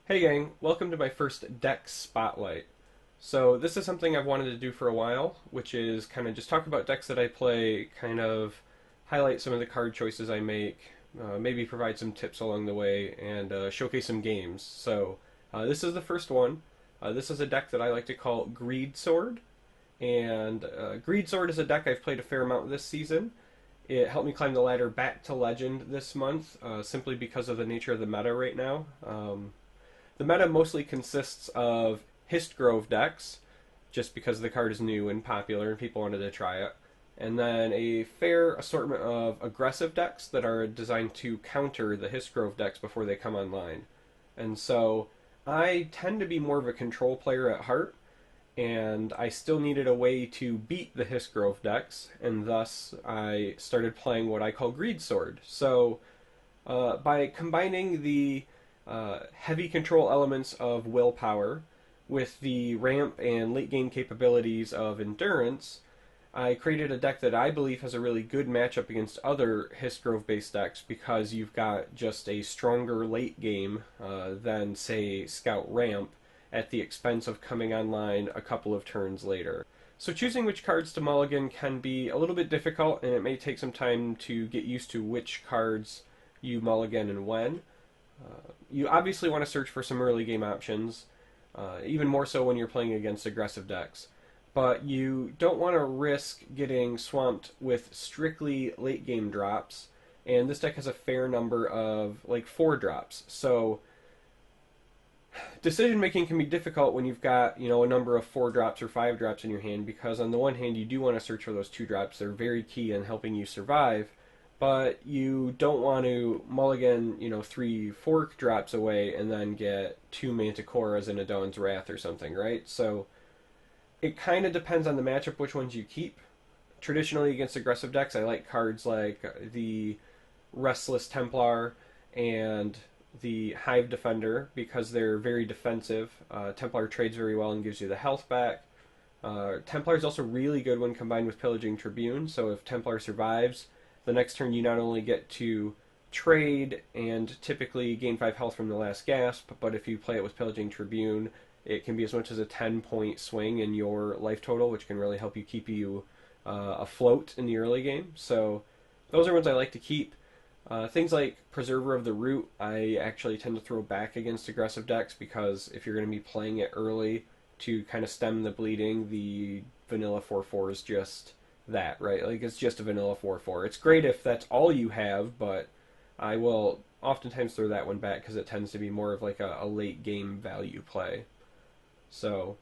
Hey gang, welcome to my first deck spotlight. So this is something I've wanted to do for a while, which is kind of just talk about decks that I play, kind of highlight some of the card choices I make, maybe provide some tips along the way, and showcase some games. So this is the first one. This is a deck that I like to call Greedsword, and Greedsword is a deck I've played a fair amount this season. It helped me climb the ladder back to Legend this month, simply because of the nature of the meta right now. The meta mostly consists of Histgrove decks, just because the card is new and popular and people wanted to try it. And then a fair assortment of aggressive decks that are designed to counter the Histgrove decks before they come online. And so I tend to be more of a control player at heart, and I still needed a way to beat the Histgrove decks, and thus I started playing what I call Greedsword. So by combining the heavy control elements of willpower with the ramp and late game capabilities of endurance, I created a deck that I believe has a really good matchup against other Histgrove based decks, because you've got just a stronger late game than, say, Scout Ramp, at the expense of coming online a couple of turns later. So choosing which cards to mulligan can be a little bit difficult, and it may take some time to get used to which cards you mulligan and when. You obviously want to search for some early game options, even more so when you're playing against aggressive decks. But you don't want to risk getting swamped with strictly late game drops, and this deck has a fair number of, like, 4 drops. So decision making can be difficult when you've got, a number of 4 drops or 5 drops in your hand, because on the one hand you do want to search for those 2 drops. They're very key in helping you survive. But you don't want to mulligan, 3 4 drops away and then get 2 Manticoras and a Dawn's Wrath or something, right? So it kind of depends on the matchup which ones you keep. Traditionally against aggressive decks, I like cards like the Restless Templar and the Hive Defender, because they're very defensive. Templar trades very well and gives you the health back. Templar is also really good when combined with Pillaging Tribune, so if Templar survives, the next turn you not only get to trade and typically gain 5 health from the last gasp, but if you play it with Pillaging Tribune, it can be as much as a 10-point swing in your life total, which can really help you keep you afloat in the early game. So those are ones I like to keep. Things like Preserver of the Root, I actually tend to throw back against aggressive decks, because if you're going to be playing it early to kind of stem the bleeding, the vanilla 4/4 is just that, right? Like, it's just a vanilla 4/4. It's great if that's all you have, but I will oftentimes throw that one back because it tends to be more of like a late game value play. So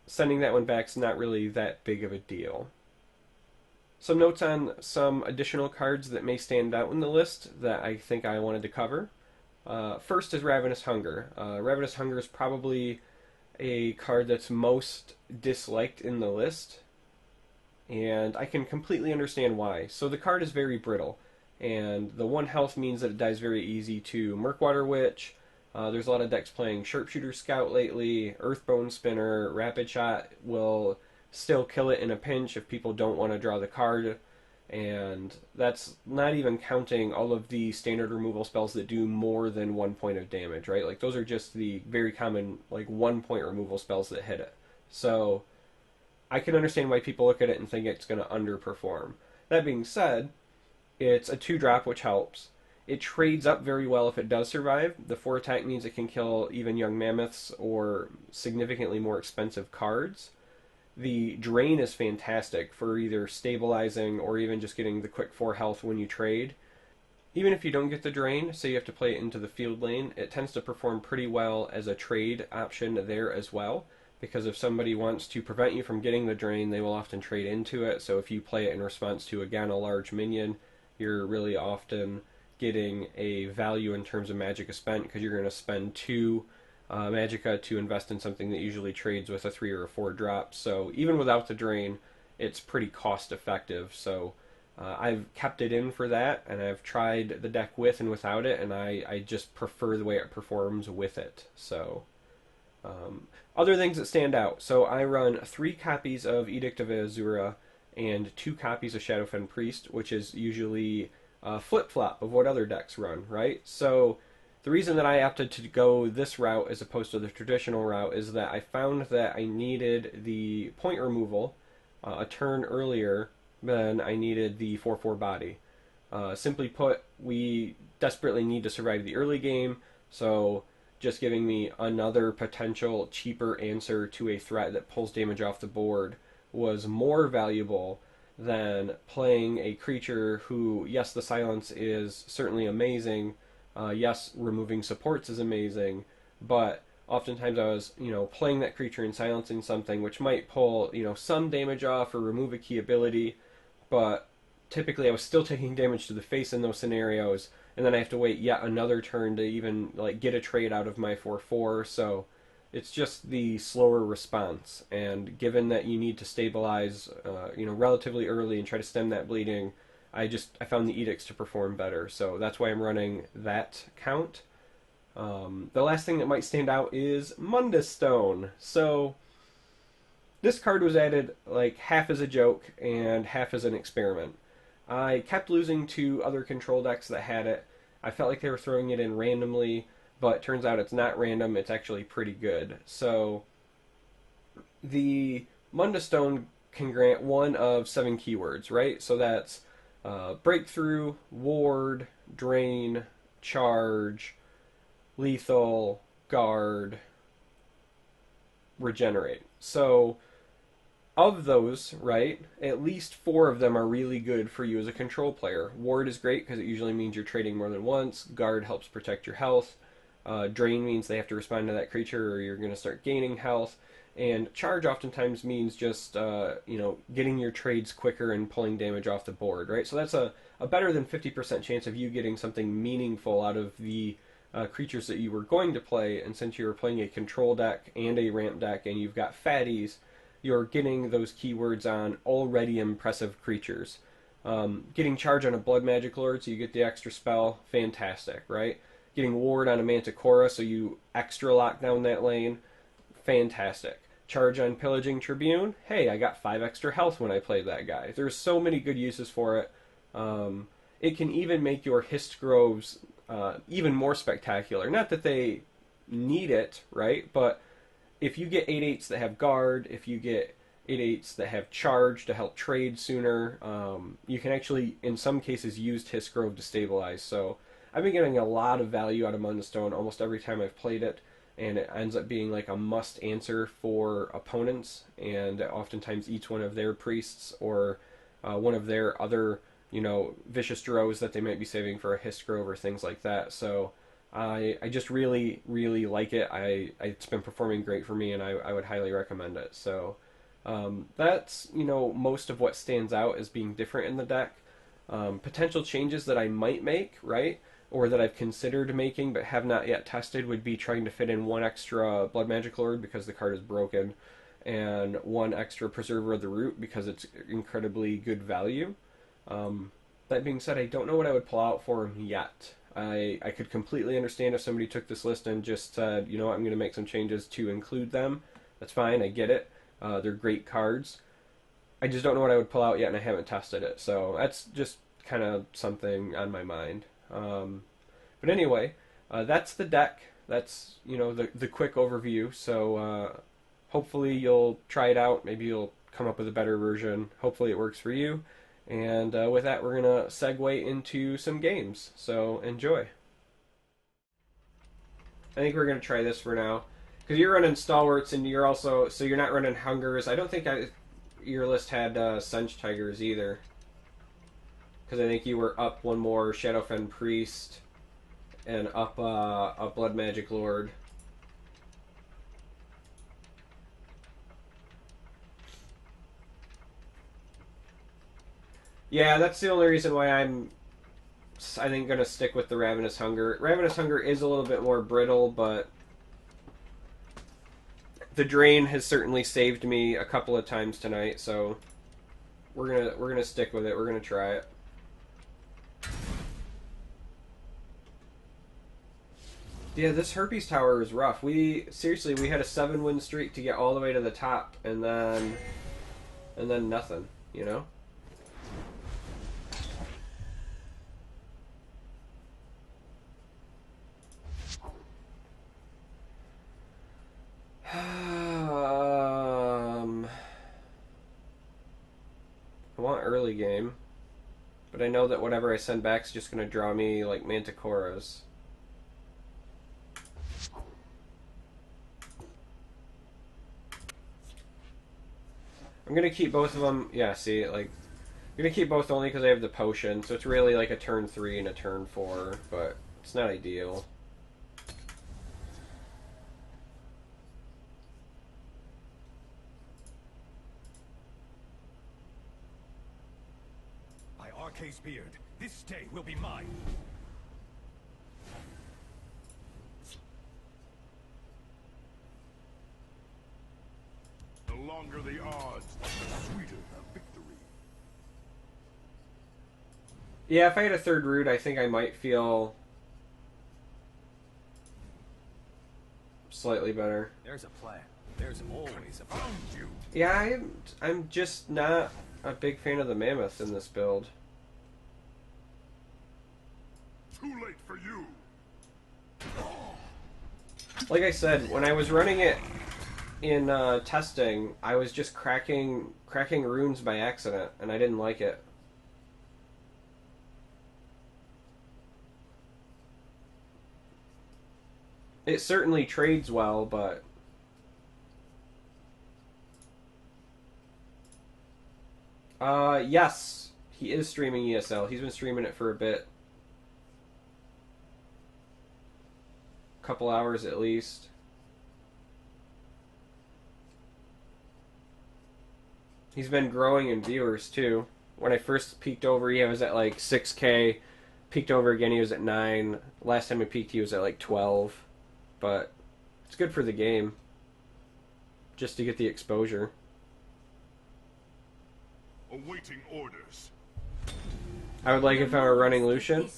sending that one back is not really that big of a deal. Some notes on some additional cards that may stand out in the list that I think I wanted to cover. First is Ravenous Hunger. Ravenous Hunger is probably a card that's most disliked in the list, and I can completely understand why. So the card is very brittle, and the 1 health means that it dies very easy to Murkwater Witch. There's a lot of decks playing Sharpshooter Scout lately. Earthbone Spinner, Rapid Shot will still kill it in a pinch if people don't want to draw the card, and that's not even counting all of the standard removal spells that do more than 1 point of damage, right? Like, those are just the very common, like, 1-point removal spells that hit it. So I can understand why people look at it and think it's going to underperform. That being said, it's a 2-drop, which helps. It trades up very well if it does survive. The 4 attack means it can kill even young mammoths or significantly more expensive cards. The drain is fantastic for either stabilizing or even just getting the quick 4 health when you trade. Even if you don't get the drain, say you have to play it into the field lane, it tends to perform pretty well as a trade option there as well, because if somebody wants to prevent you from getting the drain, they will often trade into it. So if you play it in response to, again, a large minion, you're really often getting a value in terms of magicka spent, because you're going to spend 2 magicka to invest in something that usually trades with a 3 or a 4 drop. So even without the drain, it's pretty cost effective. So I've kept it in for that, and I've tried the deck with and without it, and I just prefer the way it performs with it. So other things that stand out. So I run 3 copies of Edict of Azura and 2 copies of Shadowfen Priest, which is usually flip-flop of what other decks run, right? So the reason that I opted to go this route as opposed to the traditional route is that I found that I needed the point removal a turn earlier than I needed the 4/4 body. Simply put, we desperately need to survive the early game, so just giving me another potential cheaper answer to a threat that pulls damage off the board was more valuable than playing a creature who, yes, the silence is certainly amazing. Yes, removing supports is amazing, but oftentimes I was, playing that creature and silencing something which might pull, some damage off or remove a key ability, but typically I was still taking damage to the face in those scenarios, and then I have to wait yet another turn to even get a trade out of my 4/4. So it's just the slower response. And given that you need to stabilize, relatively early and try to stem that bleeding, I found the edicts to perform better. So that's why I'm running that count. The last thing that might stand out is Mundus Stone. So this card was added half as a joke and half as an experiment. I kept losing to other control decks that had it. I felt like they were throwing it in randomly, but it turns out it's not random. It's actually pretty good. So the Mundus Stone can grant one of 7 keywords, right? So that's breakthrough, ward, drain, charge, lethal, guard, regenerate. So of those, right, at least 4 of them are really good for you as a control player. Ward is great because it usually means you're trading more than once. Guard helps protect your health. Drain means they have to respond to that creature or you're going to start gaining health. And charge oftentimes means just, getting your trades quicker and pulling damage off the board, right? So that's a better than 50% chance of you getting something meaningful out of the creatures that you were going to play. And since you were playing a control deck and a ramp deck and you've got fatties, you're getting those keywords on already impressive creatures. Getting charge on a Blood Magic Lord so you get the extra spell, fantastic, right? Getting ward on a Manticora so you extra lock down that lane, fantastic. Charge on Pillaging Tribune, hey, I got 5 extra health when I played that guy. There's so many good uses for it. It can even make your Hist Groves even more spectacular. Not that they need it, right? But if you get 8/8s that have guard, if you get 8/8s that have charge to help trade sooner, you can actually, in some cases, use Hist Grove to stabilize. So I've been getting a lot of value out of Mundus Stone almost every time I've played it, and it ends up being a must answer for opponents, and oftentimes each one of their priests or one of their other, vicious drows that they might be saving for a Hist Grove or things like that. So I just really, really like it. It's been performing great for me, and I would highly recommend it. So that's, most of what stands out as being different in the deck. Potential changes that I might make, right, or that I've considered making but have not yet tested would be trying to fit in 1 extra Blood Magic Lord because the card is broken, and 1 extra Preserver of the Root because it's incredibly good value. That being said, I don't know what I would pull out for him yet. I could completely understand if somebody took this list and just said, I'm going to make some changes to include them. That's fine, I get it. They're great cards. I just don't know what I would pull out yet, and I haven't tested it. So that's just kind of something on my mind. But anyway, that's the deck. That's, the quick overview. So hopefully you'll try it out. Maybe you'll come up with a better version. Hopefully it works for you. And with that, we're going to segue into some games. So enjoy. I think we're going to try this for now. Because you're running Stalwarts, and you're also... So you're not running Hungers. I don't think your list had Sench Tigers either. Because I think you were up 1 more Shadowfen Priest and up a Blood Magic Lord. Yeah, that's the only reason why I think, going to stick with the Ravenous Hunger. Ravenous Hunger is a little bit more brittle, but the Drain has certainly saved me a couple of times tonight, so we're gonna stick with it. We're gonna try it. Yeah, this Herpes Tower is rough. Seriously, we had a 7-win streak to get all the way to the top, and then nothing, early game. But I know that whatever I send back is just going to draw me, like, Manticoras. I'm going to keep both of them. Yeah, see, like, I'm going to keep both only because I have the potion. So it's really like a turn 3 and a turn 4. But it's not ideal. Beard, this day will be mine. The longer the odds, the sweeter the victory. Yeah, if I had a third root, I think I might feel slightly better. There's a plan. There's always a plan. Yeah, I'm just not a big fan of the mammoth in this build. Too late for you. Like I said, when I was running it in testing, I was just cracking runes by accident, and I didn't like it. It certainly trades well, but yes, he is streaming ESL. He's been streaming it for a bit. Couple hours at least. He's been growing in viewers too. When I first peeked over, he was at like 6K. Peeked over again, he was at 9. Last time I peeked, he was at like 12. But it's good for the game, just to get the exposure. Awaiting orders. I would like if I were running Lucian.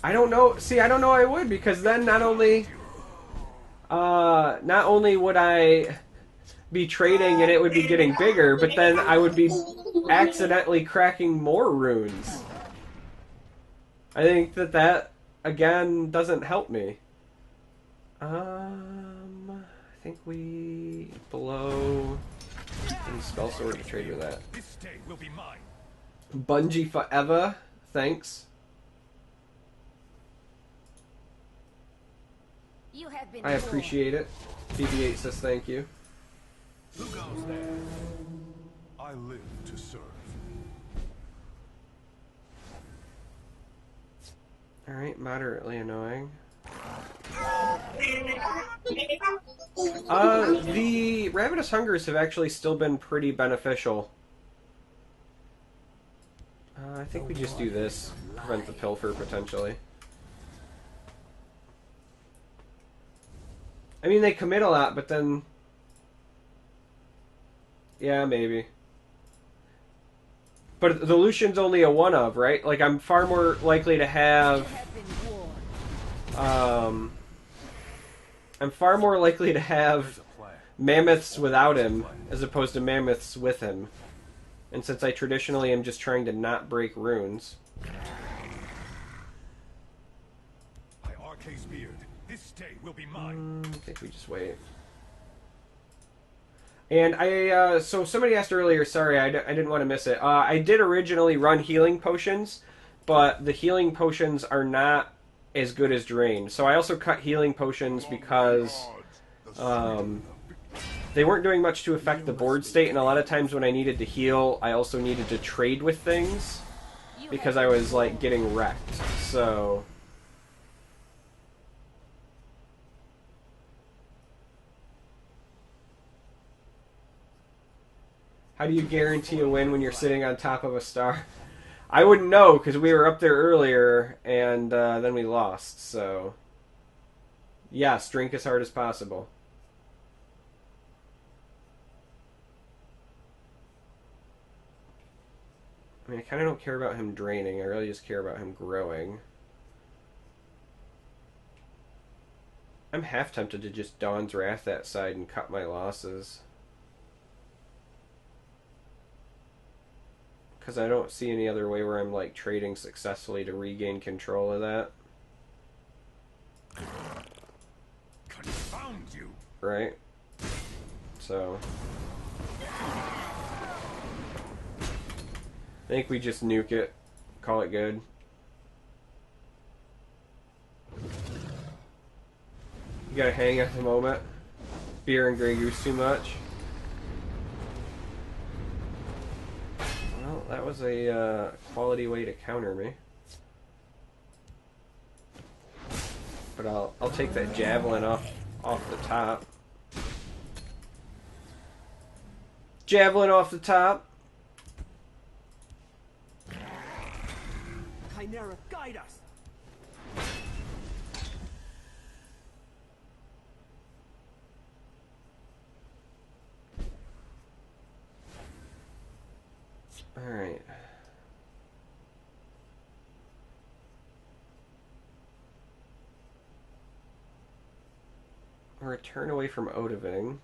I don't know. See, I don't know I would, because then not only would I be trading and it would be getting bigger, but then I would be accidentally cracking more runes. I think that again doesn't help me. I think we blow and spell sword to trade with that. This day will be mine. Bungie forever. Thanks. You have been I appreciate it. BB8 says thank you. Who goes there? I live to serve. Alright, moderately annoying. The Ravenous Hungers have actually still been pretty beneficial. I think we just do this. Prevent the pilfer, potentially. I mean, they commit a lot, but then... Yeah, maybe. But the Lucian's only a one of, right? Like, I'm far more likely to have... I'm far more likely to have mammoths without him, as opposed to mammoths with him. And since I traditionally am just trying to not break runes... By Arcade's beard, this day will be mine. I think we just wait. And so somebody asked earlier, sorry, I didn't want to miss it. I did originally run healing potions, but the healing potions are not as good as drain. So I also cut healing potions because they weren't doing much to affect the board state, and a lot of times when I needed to heal, I also needed to trade with things because I was like getting wrecked. So how do you guarantee a win when you're sitting on top of a star? I wouldn't know, because we were up there earlier, and then we lost, so... Yes, drink as hard as possible. I mean, I kind of don't care about him draining, I really just care about him growing. I'm half tempted to just Dawn's Wrath that side and cut my losses. Because I don't see any other way where I'm, like, trading successfully to regain control of that. Confound you! Right? So... I think we just nuke it. Call it good. You gotta hang at the moment. Beer and Grey Goose too much. Well, that was a quality way to counter me. But I'll take that javelin off the top. Javelin off the top. Chimera, guide us. All right. We're a turn away from Odiving.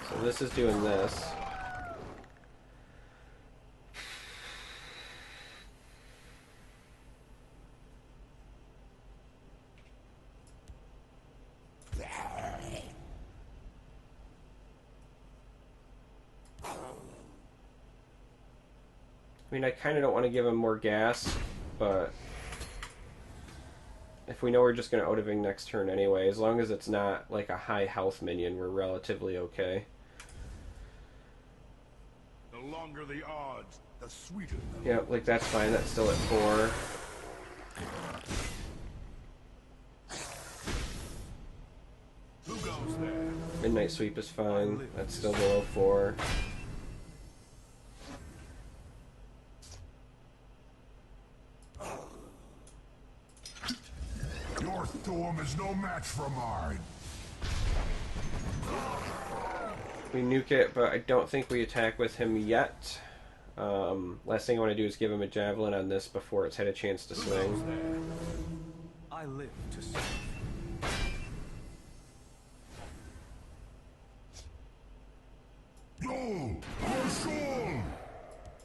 So this is doing this. I mean, I kind of don't want to give him more gas, but if we know we're just going to Odiving next turn anyway, as long as it's not like a high health minion, we're relatively okay. The longer the odds, the sweeter the Yep, like that's fine. That's still at 4. Who goes there? Midnight Sweep is fine. That's still below 4. Your storm is no match for mine. We nuke it, but I don't think we attack with him yet. Last thing I want to do is give him a javelin on this before it's had a chance to swing. I live to serve. Go! Your soul!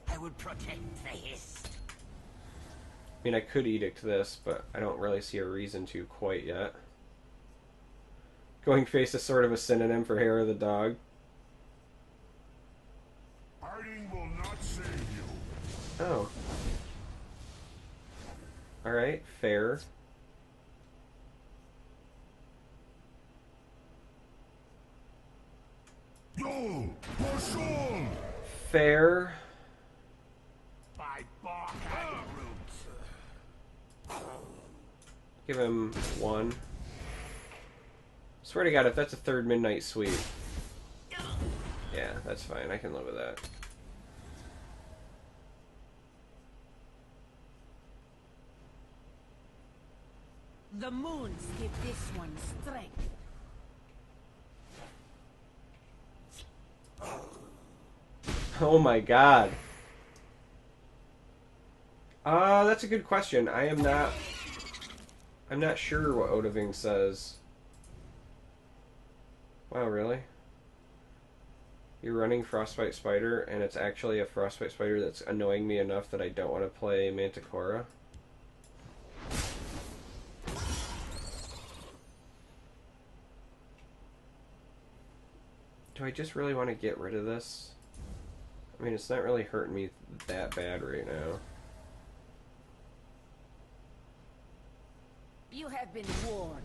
I would protect the hist. I mean, I could edict this, but I don't really see a reason to quite yet. Going face is sort of a synonym for hair of the dog. Hiding will not save you. Oh. Alright, fair. Go! Your soul! Fair. By bark and roots. Give him 1. Swear to God, if that's a third Midnight Sweep. Yeah, that's fine. I can live with that. The moons give this one strength. Oh my God. That's a good question. I'm not sure what Odiving says. Wow, really? You're running Frostbite Spider, and it's actually a Frostbite Spider that's annoying me enough that I don't want to play Manticora? Do I just really want to get rid of this? I mean, it's not really hurting me that bad right now. You have been warned.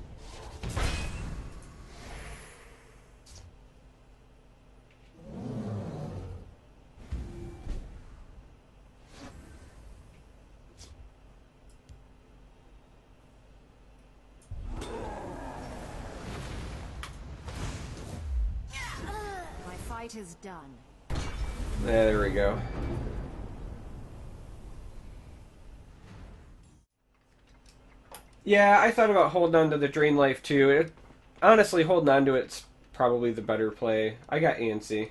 My fight is done. Yeah, there we go. Yeah, I thought about holding on to the Drain Life too. Honestly, holding on to it's probably the better play. I got antsy.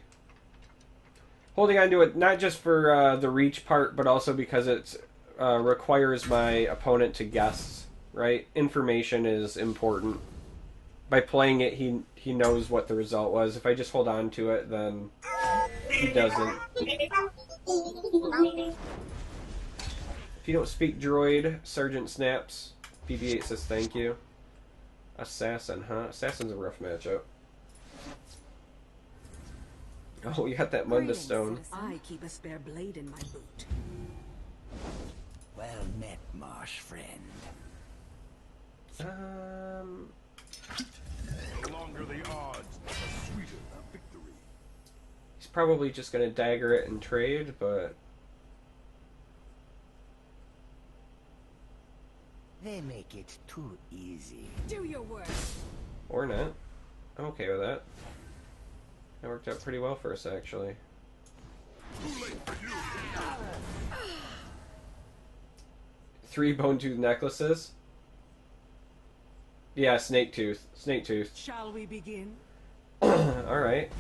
Holding on to it not just for the reach part, but also because it requires my opponent to guess, right? Information is important. By playing it, he knows what the result was. If I just hold on to it, then he doesn't. If you don't speak droid, Sergeant Snaps. PB8 says thank you. Assassin, huh? Assassin's a rough matchup. Oh, you got that Munda Greetings, stone. citizen. I keep a spare blade in my boot. Well met, marsh friend. The longer the odds, the sweeter the victory. He's probably just gonna dagger it and trade, but They make it too easy. Do your work. or not. I'm okay with that. That worked out pretty well for us, actually. Too late for you. 3 bone tooth necklaces. Yeah, snake tooth. Snake tooth. Shall we begin? Alright.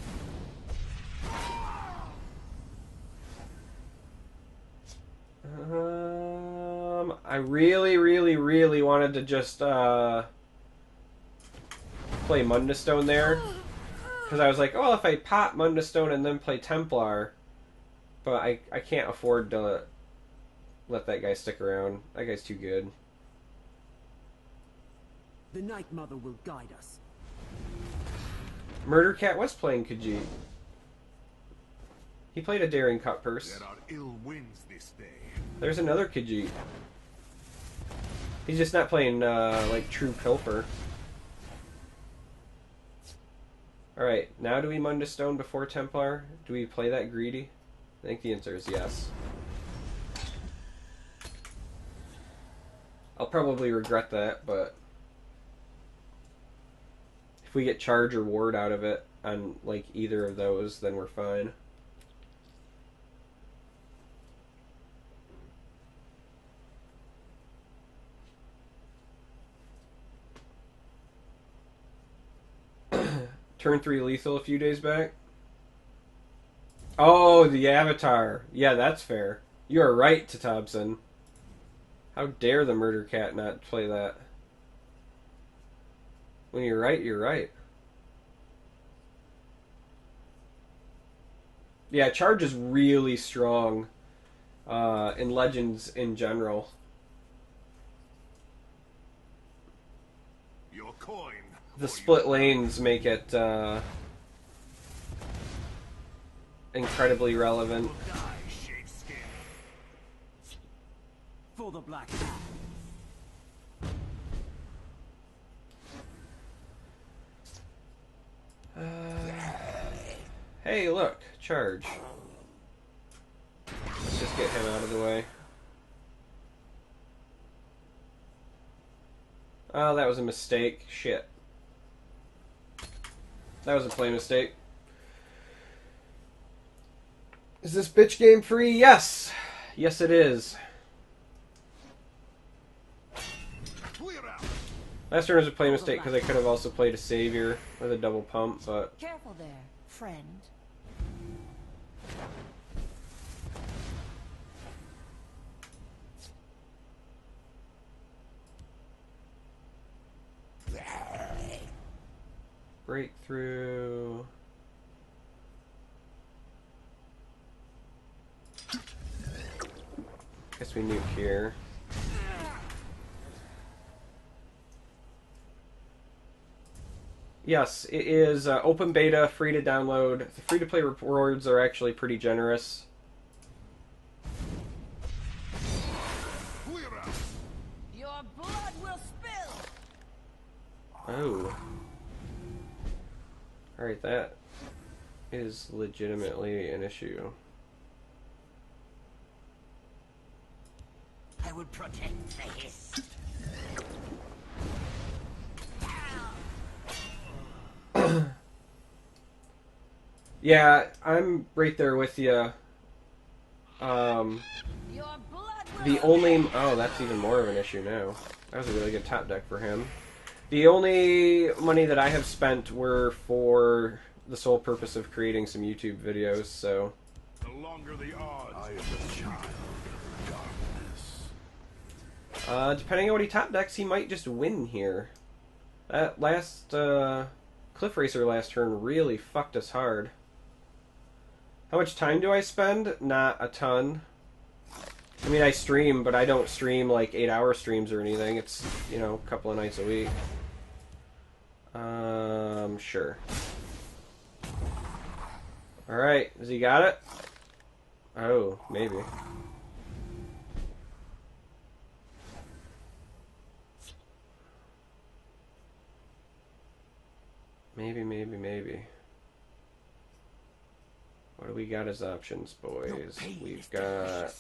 I really, really, really wanted to just play Munda Stone there. Because I was like, oh, if I pop Munda Stone and then play Templar. But I can't afford to let that guy stick around. That guy's too good. The Night Mother will guide us. Murder Cat was playing Khajiit. He played a Daring Cut Purse. There are ill winds this day. There's another Khajiit. He's just not playing like true Pilfer. Alright, now do we Munda Stone before Templar? Do we play that greedy? I think the answer is yes. I'll probably regret that, but if we get charge or ward out of it on like either of those, then we're fine. Turn 3 lethal a few days back. Oh, the Avatar. Yeah, that's fair. You are right, Tatobson. How dare the Murder Cat not play that? When you're right, you're right. Yeah, Charge is really strong in Legends in general. Your coin. The split lanes make it incredibly relevant. Will die, sheepskin. For the Black. Hey, look, Charge. Let's just get him out of the way. Oh, that was a mistake. Shit. That was a play mistake. Is this bitch game free? Yes! Yes, it is. Clear out. Last turn was a play mistake because I could have also played a Savior with a double pump, but Careful there, friend. breakthrough. Guess we nuke here. Yes, it is open beta, free to download. The free-to-play rewards are actually pretty generous. Clear out. Your blood will spill. Oh. Alright, that is legitimately an issue. I will protect the hiss. Yeah, I'm right there with you. Your blood will The only... Oh, that's even more of an issue now. That was a really good top deck for him. The only money that I have spent were for the sole purpose of creating some YouTube videos, so... The longer the odds. I am the child of darkness. Depending on what he top decks, he might just win here. That last, Cliff Racer last turn really fucked us hard. How much time do I spend? Not a ton. I mean, I stream, but I don't stream like 8-hour streams or anything. It's, you know, a couple of nights a week. Sure. Alright, has he got it? Oh, maybe. Maybe. What do we got as options, boys? We've got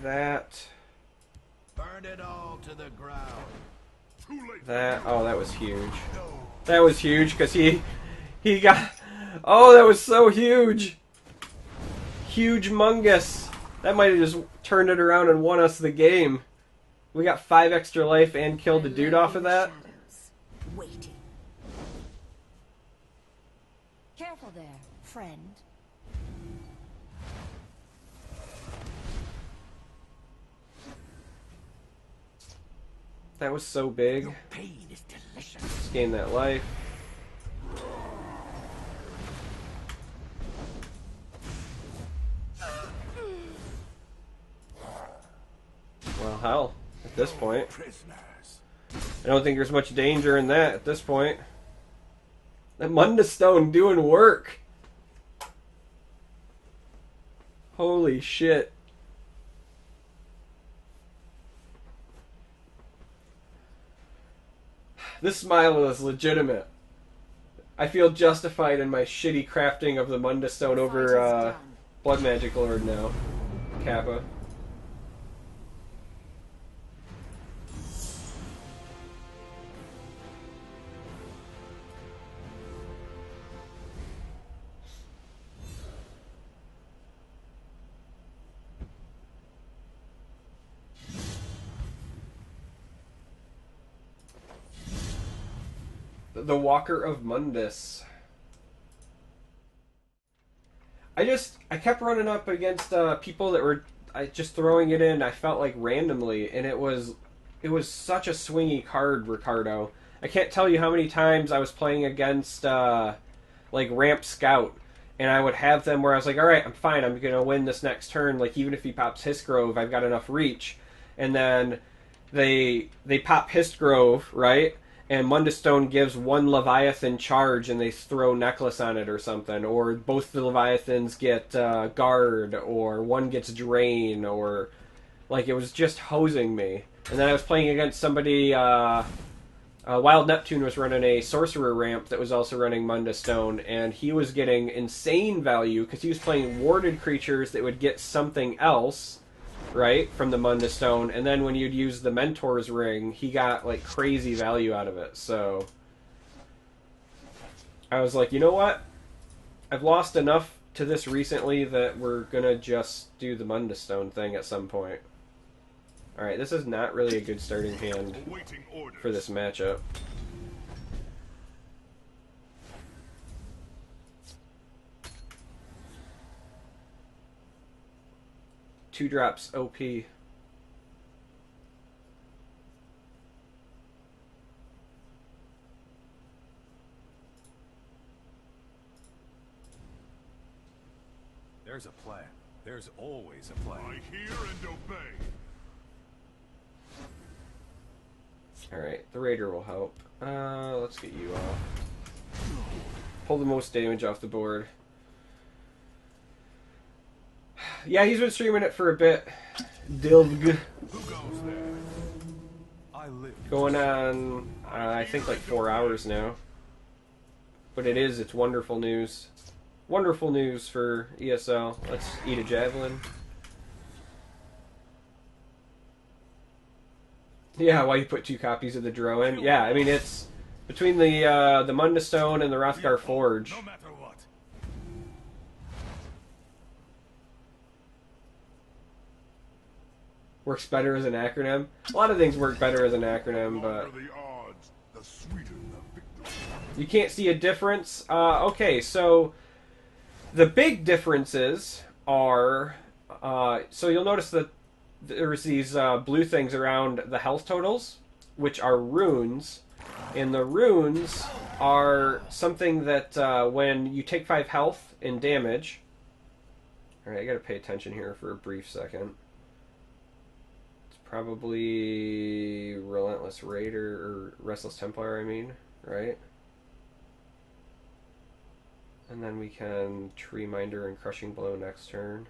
that. Burn it all to the ground. That. Oh, that was huge. That was huge because he got. Oh, that was so huge. Huge mungus. That might have just turned it around and won us the game. We got 5 extra life and killed the dude off of that. Waiting. Careful there, friend. That was so big. Your pain is delicious. Let's gain that life. Well, hell, at this point. Prisoners. I don't think there's much danger in that at this point. That Munda Stone doing work. Holy shit. This smile is legitimate. I feel justified in my shitty crafting of the Munda Stone over Blood Magic Lord now. Kappa. The Walker of Mundus. I kept running up against people that were just throwing it in. I felt like randomly, and it was such a swingy card, Ricardo. I can't tell you how many times I was playing against like Ramp Scout, and I would have them where I was like, all right, I'm fine. I'm gonna win this next turn. Like even if he pops Hissgrove, I've got enough reach, and then they pop Hissgrove, right? And Munda Stone gives one Leviathan charge and they throw Necklace on it or something. Or both the Leviathans get Guard, or one gets Drain, or... Like, it was just hosing me. And then I was playing against somebody... Wild Neptune was running a Sorcerer ramp that was also running Munda Stone, and he was getting insane value because he was playing warded creatures that would get something else, right, from the Munda Stone, and then when you'd use the Mentor's Ring, he got, like, crazy value out of it, so... I was like, you know what? I've lost enough to this recently that we're gonna just do the Munda Stone thing at some point. Alright, this is not really a good starting hand for this matchup. Two drops OP. There's a plan. There's always a plan. I hear and obey. Alright, the Raider will help. Let's get you off. Pull the most damage off the board. Yeah, he's been streaming it for a bit. Dilg. Who goes there? I live. Going on, I think like 4 hours now. But it's wonderful news. Wonderful news for ESL. Let's eat a Javelin. Yeah, why you put 2 copies of the Drow in? Yeah, I mean it's between the Munda Stone and the Rothgar Forge. No matter what. Works better as an acronym. A lot of things work better as an acronym, but The odds, the sweeter the victory. you can't see a difference. Okay, so the big differences are so you'll notice that there's these blue things around the health totals, which are runes. And the runes are something that when you take 5 health and damage... Alright, I gotta pay attention here for a brief second. It's probably Relentless Raider, or Restless Templar, I mean, right? And then we can Tree Minder and Crushing Blow next turn.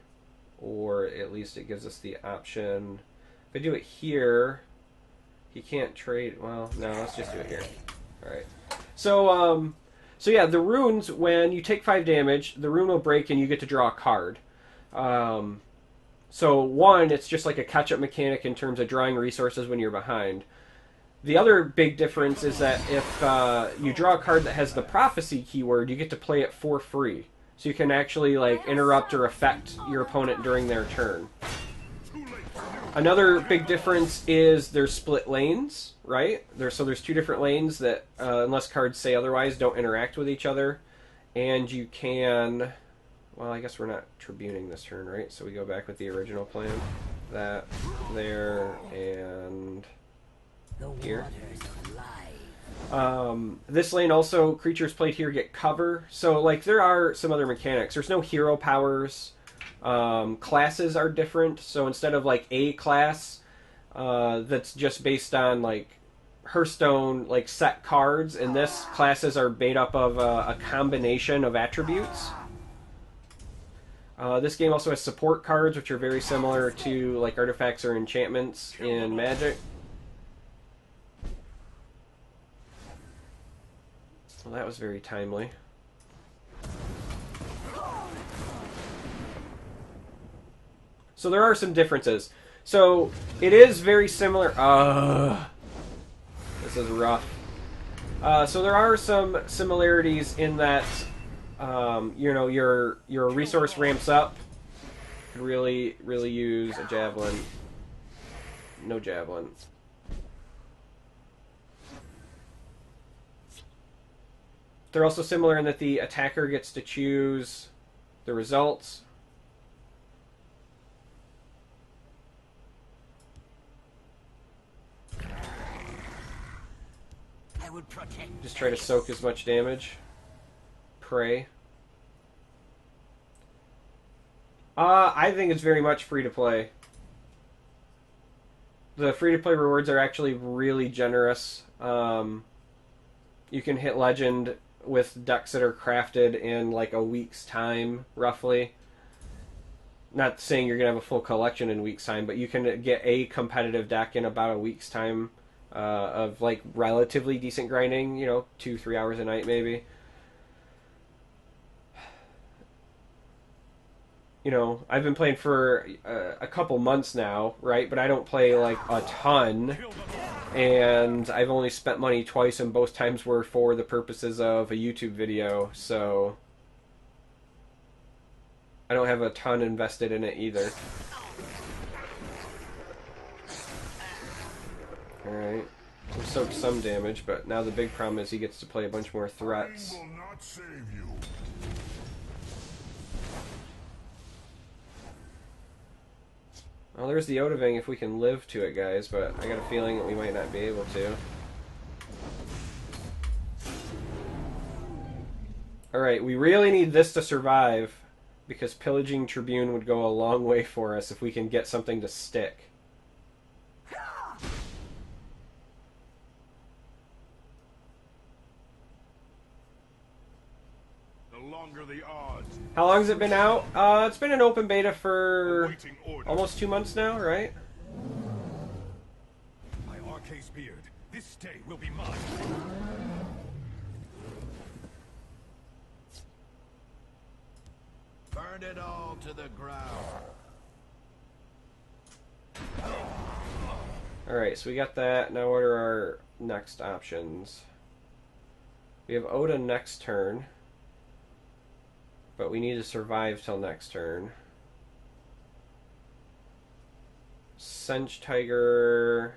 Or at least it gives us the option. If I do it here, he can't trade. Well, no, let's just do it here. Alright. So yeah, the runes, when you take 5 damage, the rune will break and you get to draw a card. So one, it's just like a catch-up mechanic in terms of drawing resources when you're behind. The other big difference is that if you draw a card that has the prophecy keyword, you get to play it for free. So you can actually like interrupt or affect your opponent during their turn. Another big difference is there's split lanes, right? There's 2 different lanes that, unless cards say otherwise, don't interact with each other. And you can... Well, I guess we're not tribuning this turn, right? So we go back with the original plan. That, there, and here. This lane also, creatures played here get cover. So, like, there are some other mechanics. There's no hero powers. Classes are different. So instead of, like, a class that's just based on, like, Hearthstone, like, set cards, in this, classes are made up of a combination of attributes. This game also has support cards, which are very similar to like artifacts or enchantments in Magic. Well, that was very timely. So there are some differences. So it is very similar. This is rough. So there are some similarities in that. You know, your resource ramps up. Could really use a javelin. No javelin. They're also similar in that the attacker gets to choose the results. I would protect. Just try to soak as much damage. Pray. I think it's very much free to play. The free to play rewards are actually really generous. You can hit legend with decks that are crafted in like a week's time, roughly. Not saying you're gonna have a full collection in a week's time, but you can get a competitive deck in about a week's time of like relatively decent grinding. You know, 2-3 hours a night maybe. You know, I've been playing for a couple months now, right? But I don't play, like, a ton. And I've only spent money twice, and both times were for the purposes of a YouTube video, so... I don't have a ton invested in it either. Alright. We soaked some damage, but now the big problem is he gets to play a bunch more threats. I will not save you. Well, there's the Odaving if we can live to it, guys, but I got a feeling that we might not be able to. Alright, we really need this to survive, because Pillaging Tribune would go a long way for us if we can get something to stick. The longer the odds. How long has it been out? It's been an open beta for Awaiting orders. almost 2 months now, right? My Arcase beard, this day will be mine. Burn it all to the ground. Alright, so we got that. Now what are our next options? We have Oda next turn. But we need to survive till next turn. Sench Tiger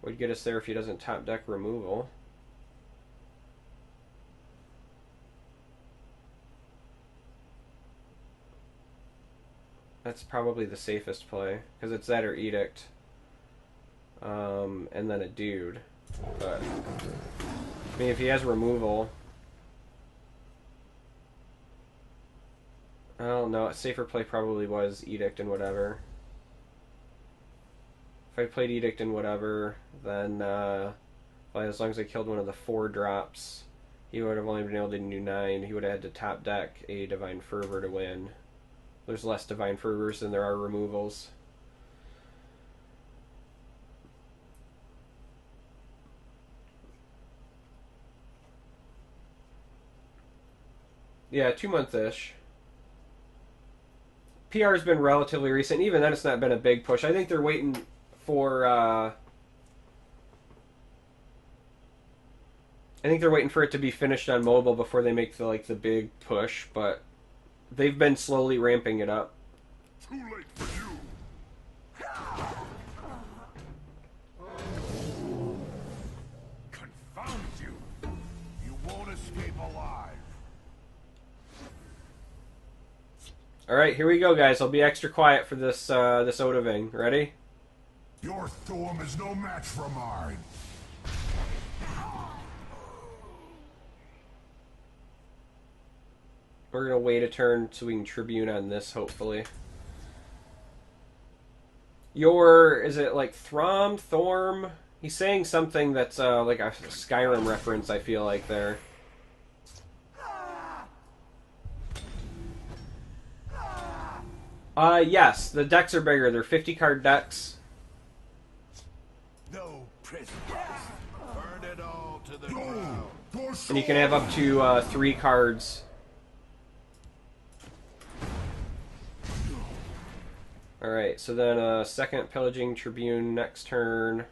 would get us there if he doesn't top deck removal. That's probably the safest play, because it's that or Edict. And then a dude. But, I mean, if he has removal... Oh, no, a safer play probably was Edict and whatever. If I played Edict and whatever, then, well, as long as I killed one of the 4 drops, He would have only been able to do 9. He would have had to top deck a Divine Fervor to win. There's less Divine Fervors than there are removals. Yeah, 2-month-ish. PR has been relatively recent. Even then, it's not been a big push. I think they're waiting for... I think they're waiting for it to be finished on mobile before they make the big push, but they've been slowly ramping it up. Too late for you. Confound you! You won't escape alive. All right, here we go, guys. I'll be extra quiet for this this Odaving. Ready? Your Thorm is no match for mine. We're gonna wait a turn so we can Tribune on this, hopefully. Is it like Throm, Thorm? He's saying something that's like a Skyrim reference, I feel like, there. Yes, the decks are bigger. They're 50-card decks. No prisoners. Burn it all to the ground. And you can have up to 3 cards. Alright, so then second Pillaging Tribune next turn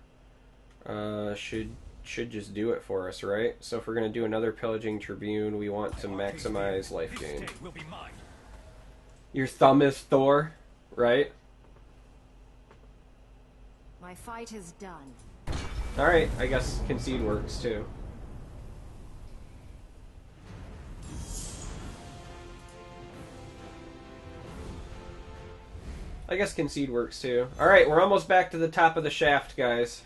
should just do it for us, right? So if we're going to do another Pillaging Tribune, we want to maximize life gain. This day will be mine. Your thumb is Thor, right? My fight is done. Alright, I guess Concede works too. I guess Concede works too. Alright, we're almost back to the top of the shaft, guys.